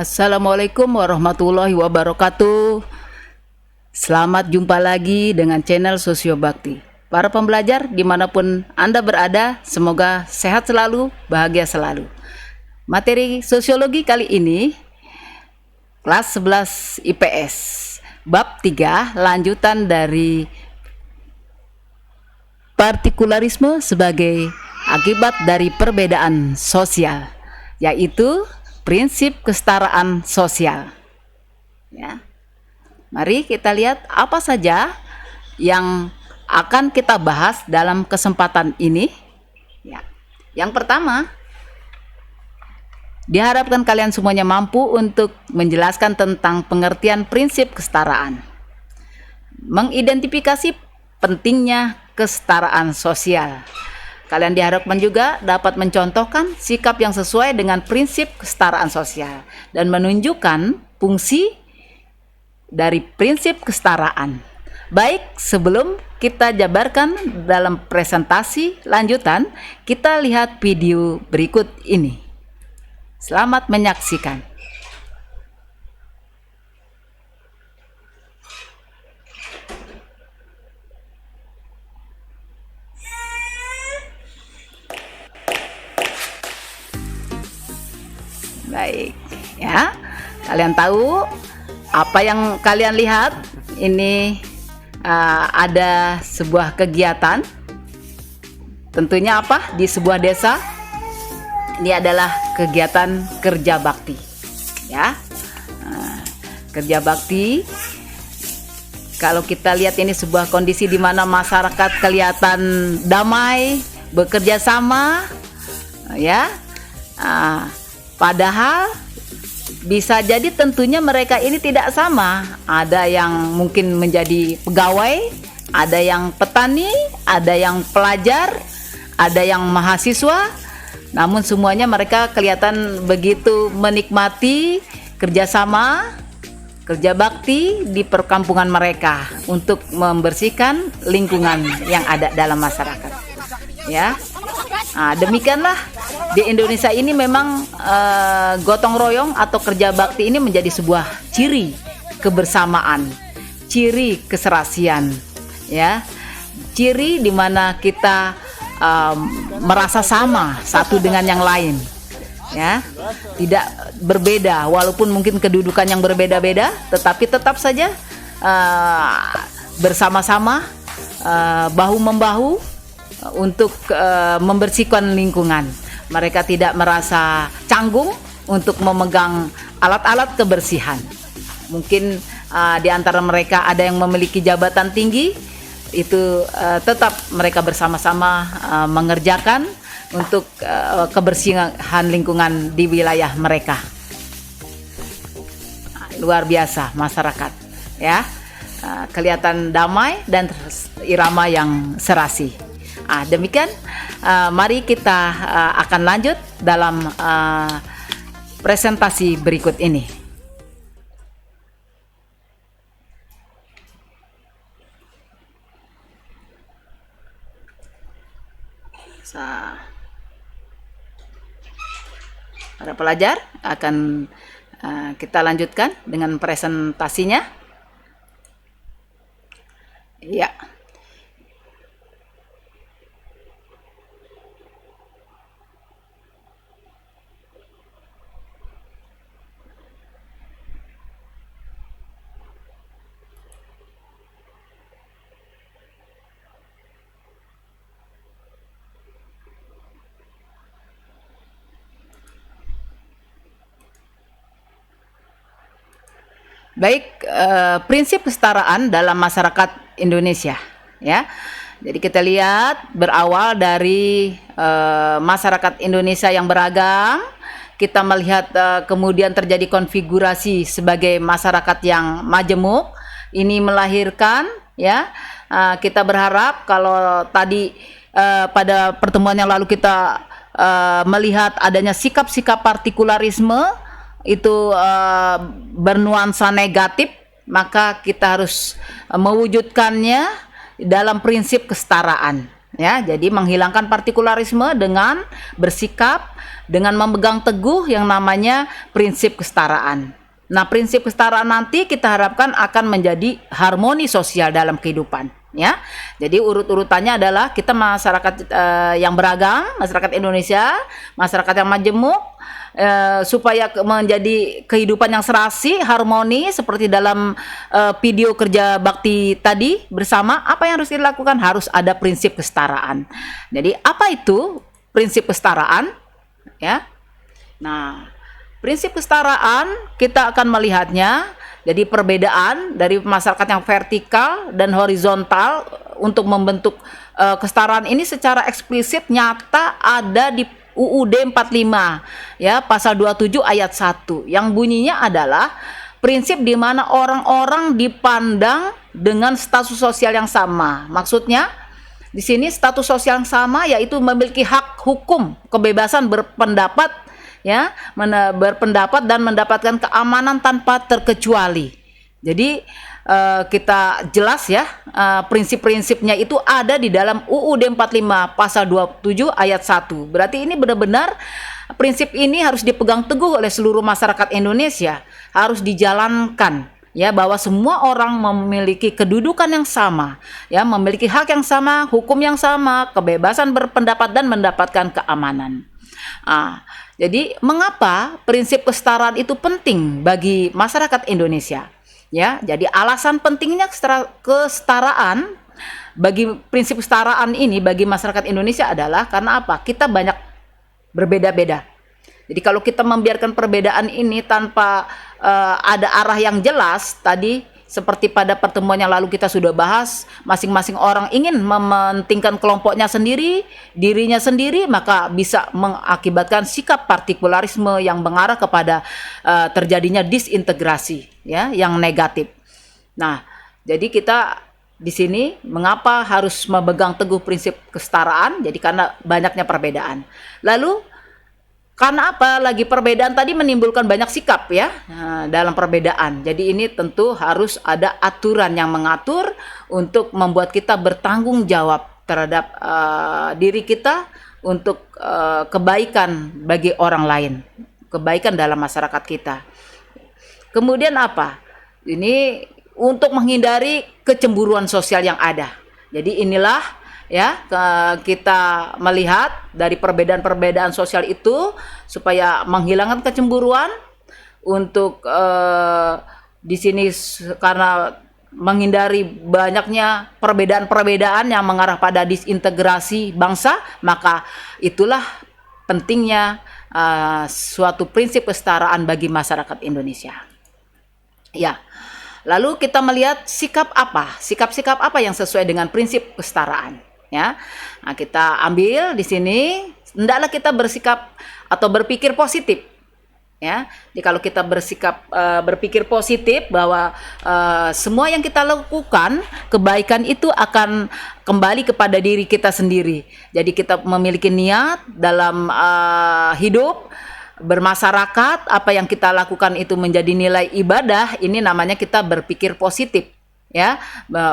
Assalamualaikum warahmatullahi wabarakatuh. Selamat jumpa lagi dengan channel Sosio Bakti. Para pembelajar dimanapun Anda berada, semoga sehat selalu, bahagia selalu. Materi sosiologi kali ini, kelas 11 IPS, bab 3, lanjutan dari partikularisme sebagai akibat dari perbedaan sosial, yaitu prinsip kesetaraan sosial. Ya. Mari kita lihat apa saja yang akan kita bahas dalam kesempatan ini. Ya. Yang pertama, diharapkan kalian semuanya mampu untuk menjelaskan tentang pengertian prinsip kesetaraan, mengidentifikasi pentingnya kesetaraan sosial. Kalian diharapkan juga dapat mencontohkan sikap yang sesuai dengan prinsip kesetaraan sosial dan menunjukkan fungsi dari prinsip kesetaraan. Baik, sebelum kita jabarkan dalam presentasi lanjutan, kita lihat video berikut ini. Selamat menyaksikan. Baik, ya. Kalian tahu apa yang kalian lihat? Ini ada sebuah kegiatan. Tentunya apa? Di sebuah desa. Ini adalah kegiatan kerja bakti. Ya, kerja bakti. Kalau kita lihat ini sebuah kondisi di mana masyarakat kelihatan damai, bekerja sama, ya. Padahal bisa jadi tentunya mereka ini tidak sama. Ada yang mungkin menjadi pegawai, ada yang petani, ada yang pelajar, ada yang mahasiswa. Namun semuanya mereka kelihatan begitu menikmati kerjasama, kerja bakti di perkampungan mereka untuk membersihkan lingkungan yang ada dalam masyarakat. Ya, demikianlah di Indonesia ini memang gotong royong atau kerja bakti ini menjadi sebuah ciri kebersamaan, ciri keserasian, ya, ciri di mana kita merasa sama satu dengan yang lain, ya, tidak berbeda walaupun mungkin kedudukan yang berbeda-beda, tetapi tetap saja bersama-sama, bahu membahu untuk membersihkan lingkungan. Mereka tidak merasa canggung untuk memegang alat-alat kebersihan. Mungkin di antara mereka ada yang memiliki jabatan tinggi, itu tetap mereka bersama-sama mengerjakan untuk kebersihan lingkungan di wilayah mereka. Luar biasa masyarakat, ya, kelihatan damai dan irama yang serasi. Demikian, mari kita akan lanjut dalam presentasi berikut ini. Para pelajar akan kita lanjutkan dengan presentasinya. Ya. Baik, prinsip kesetaraan dalam masyarakat Indonesia, ya. Jadi kita lihat berawal dari masyarakat Indonesia yang beragam. Kita melihat kemudian terjadi konfigurasi sebagai masyarakat yang majemuk. Ini melahirkan, ya. Kita berharap kalau tadi pada pertemuan yang lalu kita melihat adanya sikap-sikap partikularisme itu bernuansa negatif, maka kita harus mewujudkannya dalam prinsip kesetaraan, Ya, jadi menghilangkan partikularisme dengan bersikap, dengan memegang teguh yang namanya prinsip kesetaraan. Nah, prinsip kesetaraan nanti kita harapkan akan menjadi harmoni sosial dalam kehidupan, ya. Jadi urut-urutannya adalah kita masyarakat yang beragam, masyarakat Indonesia, masyarakat yang majemuk, supaya menjadi kehidupan yang serasi, harmoni seperti dalam video kerja bakti tadi bersama, apa yang harus dilakukan? Harus ada prinsip kesetaraan. Jadi apa itu prinsip kesetaraan? Ya. Nah, prinsip kesetaraan kita akan melihatnya jadi perbedaan dari masyarakat yang vertikal dan horizontal untuk membentuk kesetaraan ini secara eksplisit nyata ada di UUD 45 ya, pasal 27 ayat 1 yang bunyinya adalah prinsip di mana orang-orang dipandang dengan status sosial yang sama. Maksudnya di sini status sosial yang sama yaitu memiliki hak hukum, kebebasan berpendapat ya, berpendapat dan mendapatkan keamanan tanpa terkecuali. Jadi kita jelas ya, prinsip-prinsipnya itu ada di dalam UUD 45 pasal 27 ayat 1. Berarti ini benar-benar prinsip ini harus dipegang teguh oleh seluruh masyarakat Indonesia, harus dijalankan ya, bahwa semua orang memiliki kedudukan yang sama ya, memiliki hak yang sama, hukum yang sama, kebebasan berpendapat dan mendapatkan keamanan. Jadi mengapa prinsip kesetaraan itu penting bagi masyarakat Indonesia? Ya, jadi alasan pentingnya kesetaraan bagi prinsip kesetaraan ini bagi masyarakat Indonesia adalah karena apa? Kita banyak berbeda-beda. Jadi kalau kita membiarkan perbedaan ini tanpa ada arah yang jelas, tadi seperti pada pertemuan yang lalu kita sudah bahas, masing-masing orang ingin mementingkan kelompoknya sendiri, dirinya sendiri, maka bisa mengakibatkan sikap partikularisme yang mengarah kepada terjadinya disintegrasi ya, yang negatif. Nah, jadi kita di sini mengapa harus memegang teguh prinsip kesetaraan? Jadi karena banyaknya perbedaan. Lalu karena apa? Lagi perbedaan tadi menimbulkan banyak sikap ya dalam perbedaan. Jadi ini tentu harus ada aturan yang mengatur untuk membuat kita bertanggung jawab terhadap diri kita untuk kebaikan bagi orang lain, kebaikan dalam masyarakat kita. Kemudian apa? Ini untuk menghindari kecemburuan sosial yang ada. Jadi inilah ya, kita melihat dari perbedaan-perbedaan sosial itu supaya menghilangkan kecemburuan untuk di sini karena menghindari banyaknya perbedaan-perbedaan yang mengarah pada disintegrasi bangsa, maka itulah pentingnya suatu prinsip kesetaraan bagi masyarakat Indonesia. Ya. Lalu kita melihat sikap apa yang sesuai dengan prinsip kesetaraan. Ya, nah kita ambil di sini, hendaklah kita bersikap atau berpikir positif. Ya, jadi kalau kita berpikir positif bahwa semua yang kita lakukan kebaikan itu akan kembali kepada diri kita sendiri. Jadi kita memiliki niat dalam hidup bermasyarakat, apa yang kita lakukan itu menjadi nilai ibadah. Ini namanya kita berpikir positif. Ya,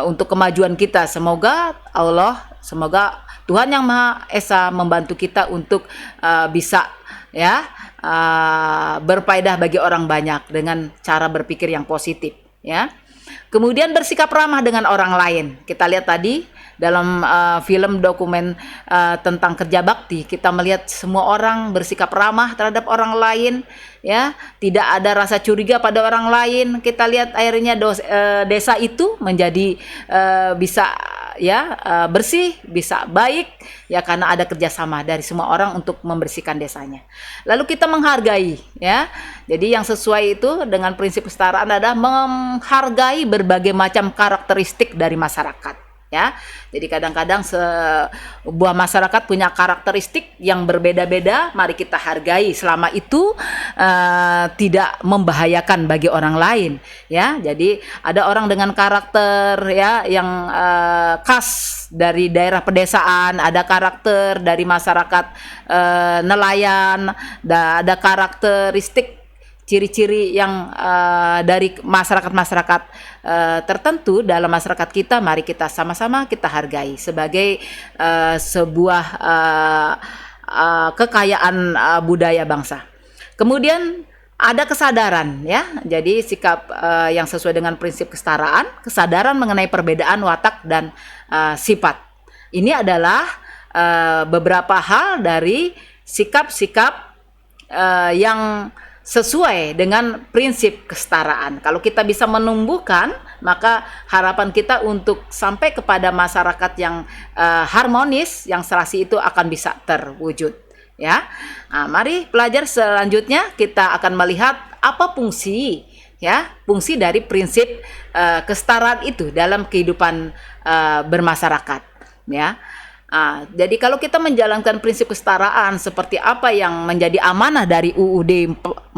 untuk kemajuan kita. Semoga Tuhan Yang Maha Esa membantu kita untuk bisa ya berfaedah bagi orang banyak dengan cara berpikir yang positif ya. Kemudian bersikap ramah dengan orang lain. Kita lihat tadi dalam film dokumen tentang kerja bakti, kita melihat semua orang bersikap ramah terhadap orang lain ya, tidak ada rasa curiga pada orang lain. Kita lihat akhirnya desa itu menjadi bisa ya bersih, bisa baik ya, karena ada kerjasama dari semua orang untuk membersihkan desanya. Lalu kita menghargai ya, jadi yang sesuai itu dengan prinsip kesetaraan adalah menghargai berbagai macam karakteristik dari masyarakat. Ya, jadi kadang-kadang sebuah masyarakat punya karakteristik yang berbeda-beda, mari kita hargai selama itu tidak membahayakan bagi orang lain. Ya, jadi ada orang dengan karakter ya yang khas dari daerah pedesaan, ada karakter dari masyarakat nelayan, ada karakteristik ciri-ciri yang dari masyarakat-masyarakat tertentu dalam masyarakat kita, mari kita sama-sama kita hargai sebagai sebuah kekayaan budaya bangsa. Kemudian ada kesadaran, ya. Jadi sikap yang sesuai dengan prinsip kesetaraan, kesadaran mengenai perbedaan watak dan sifat. Ini adalah beberapa hal dari sikap-sikap yang sesuai dengan prinsip kesetaraan. Kalau kita bisa menumbuhkan, maka harapan kita untuk sampai kepada masyarakat yang harmonis, yang serasi itu akan bisa terwujud. Ya, nah, mari pelajar selanjutnya kita akan melihat apa fungsi, ya, fungsi dari prinsip kesetaraan itu dalam kehidupan bermasyarakat. Ya. Jadi kalau kita menjalankan prinsip kesetaraan seperti apa yang menjadi amanah dari UUD 45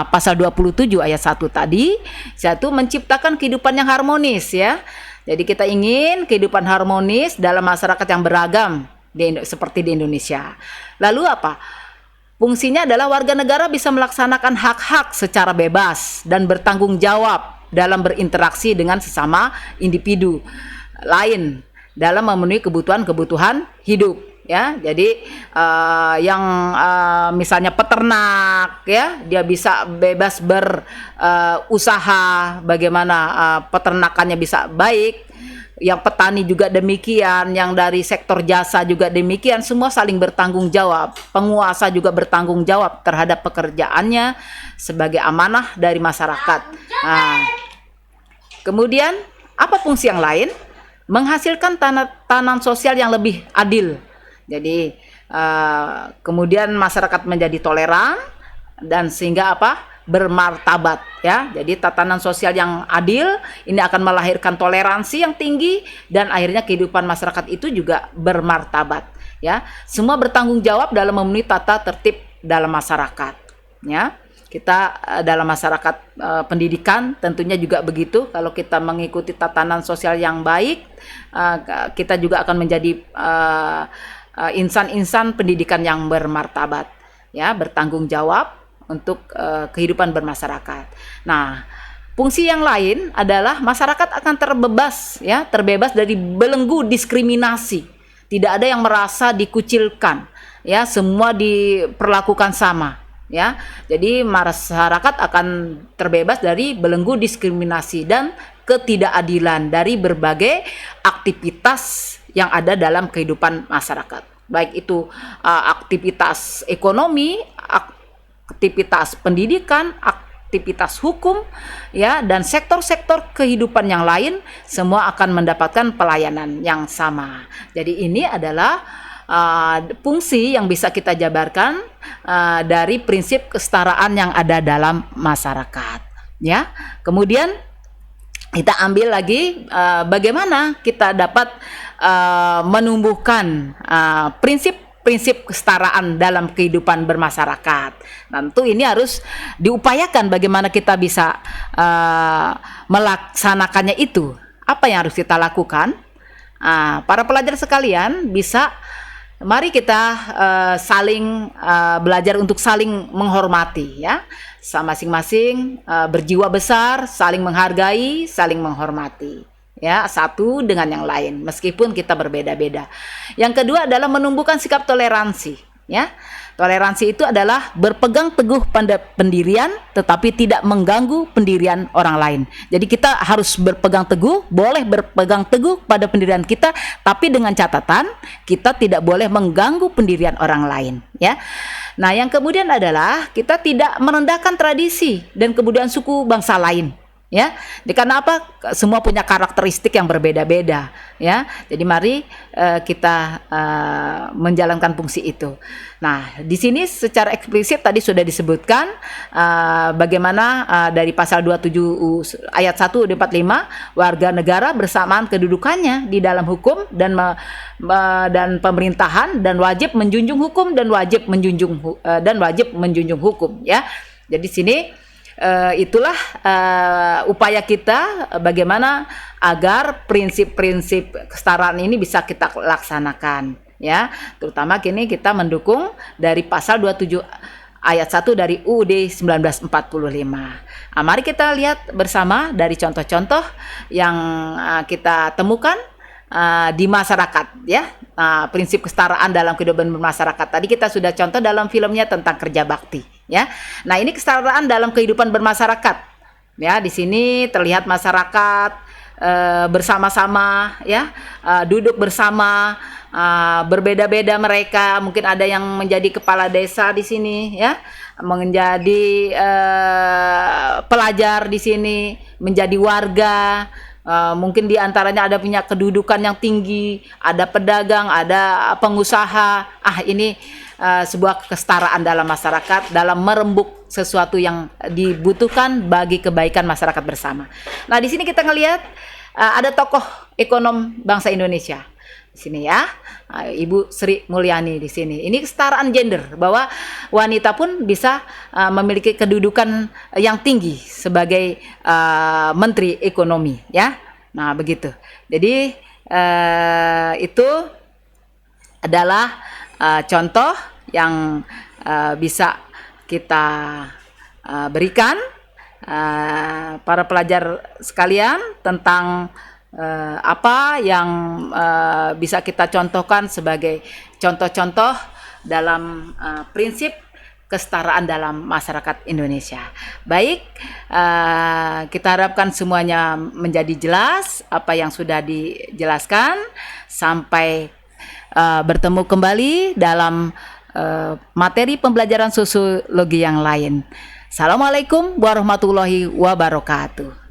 pasal 27 ayat 1 tadi, satu menciptakan kehidupan yang harmonis, ya. Jadi kita ingin kehidupan harmonis dalam masyarakat yang beragam seperti di Indonesia. Lalu apa? Fungsinya adalah warga negara bisa melaksanakan hak-hak secara bebas dan bertanggung jawab dalam berinteraksi dengan sesama individu lain dalam memenuhi kebutuhan hidup, ya. Jadi yang misalnya peternak, ya, dia bisa bebas berusaha bagaimana peternakannya bisa baik. Yang petani juga demikian, yang dari sektor jasa juga demikian, semua saling bertanggung jawab. Penguasa juga bertanggung jawab terhadap pekerjaannya sebagai amanah dari masyarakat. Kemudian apa fungsi yang lain? Menghasilkan tatanan sosial yang lebih adil. Jadi kemudian masyarakat menjadi toleran dan sehingga apa? Bermartabat, ya. Jadi tatanan sosial yang adil ini akan melahirkan toleransi yang tinggi dan akhirnya kehidupan masyarakat itu juga bermartabat, ya. Semua bertanggung jawab dalam memenuhi tata tertib dalam masyarakat, ya. Kita dalam masyarakat pendidikan tentunya juga begitu. Kalau kita mengikuti tatanan sosial yang baik, kita juga akan menjadi insan-insan pendidikan yang bermartabat, ya, bertanggung jawab untuk kehidupan bermasyarakat. Nah, fungsi yang lain adalah masyarakat akan terbebas dari belenggu diskriminasi. Tidak ada yang merasa dikucilkan, ya, semua diperlakukan sama, ya. Jadi masyarakat akan terbebas dari belenggu diskriminasi dan ketidakadilan dari berbagai aktivitas yang ada dalam kehidupan masyarakat. Baik itu aktivitas ekonomi, aktivitas pendidikan, aktivitas hukum, ya, dan sektor-sektor kehidupan yang lain semua akan mendapatkan pelayanan yang sama. Jadi ini adalah fungsi yang bisa kita jabarkan dari prinsip kesetaraan yang ada dalam masyarakat, ya. Kemudian kita ambil lagi bagaimana kita dapat menumbuhkan prinsip kesetaraan dalam kehidupan bermasyarakat. Tentu ini harus diupayakan bagaimana kita bisa melaksanakannya itu. Apa yang harus kita lakukan? Para pelajar sekalian mari kita saling belajar untuk saling menghormati, ya. Masing-masing berjiwa besar, saling menghargai, saling menghormati, ya, satu dengan yang lain meskipun kita berbeda-beda. Yang kedua adalah menumbuhkan sikap toleransi, ya. Toleransi itu adalah berpegang teguh pada pendirian tetapi tidak mengganggu pendirian orang lain. Jadi kita harus berpegang teguh, boleh berpegang teguh pada pendirian kita, tapi dengan catatan kita tidak boleh mengganggu pendirian orang lain, ya. Nah, yang kemudian adalah kita tidak merendahkan tradisi dan kebudayaan suku bangsa lain, ya. Karena apa? Semua punya karakteristik yang berbeda-beda, ya. Jadi mari kita menjalankan fungsi itu. Nah, di sini secara eksplisit tadi sudah disebutkan bagaimana dari pasal 27 ayat 1 UUD 45 warga negara bersamaan kedudukannya di dalam hukum dan pemerintahan dan wajib menjunjung hukum dan wajib menjunjung hukum, ya. Jadi sini itulah upaya kita bagaimana agar prinsip-prinsip kesetaraan ini bisa kita laksanakan, ya. Terutama kini kita mendukung dari pasal 27 ayat 1 dari UUD 1945. Mari kita lihat bersama dari contoh-contoh yang kita temukan di masyarakat, ya. Prinsip kesetaraan dalam kehidupan bermasyarakat. Tadi kita sudah contoh dalam filmnya tentang kerja bakti, ya. Nah, ini kesetaraan dalam kehidupan bermasyarakat. Ya, di sini terlihat masyarakat bersama-sama, ya, duduk bersama, berbeda-beda mereka. Mungkin ada yang menjadi kepala desa di sini, ya, menjadi pelajar di sini, menjadi warga. Mungkin di antaranya ada punya kedudukan yang tinggi, ada pedagang, ada pengusaha. Ini sebuah kesetaraan dalam masyarakat dalam merembuk sesuatu yang dibutuhkan bagi kebaikan masyarakat bersama. Nah, di sini kita ngelihat ada tokoh ekonom bangsa Indonesia. Di sini, ya, Ibu Sri Mulyani di sini. Ini kesetaraan gender, bahwa wanita pun bisa memiliki kedudukan yang tinggi sebagai Menteri Ekonomi, ya. Nah, begitu. Jadi itu adalah contoh yang bisa kita berikan para pelajar sekalian tentang apa yang bisa kita contohkan sebagai contoh-contoh dalam prinsip kesetaraan dalam masyarakat Indonesia. Baik, kita harapkan semuanya menjadi jelas apa yang sudah dijelaskan. Sampai bertemu kembali dalam materi pembelajaran sosiologi yang lain. Assalamualaikum warahmatullahi wabarakatuh.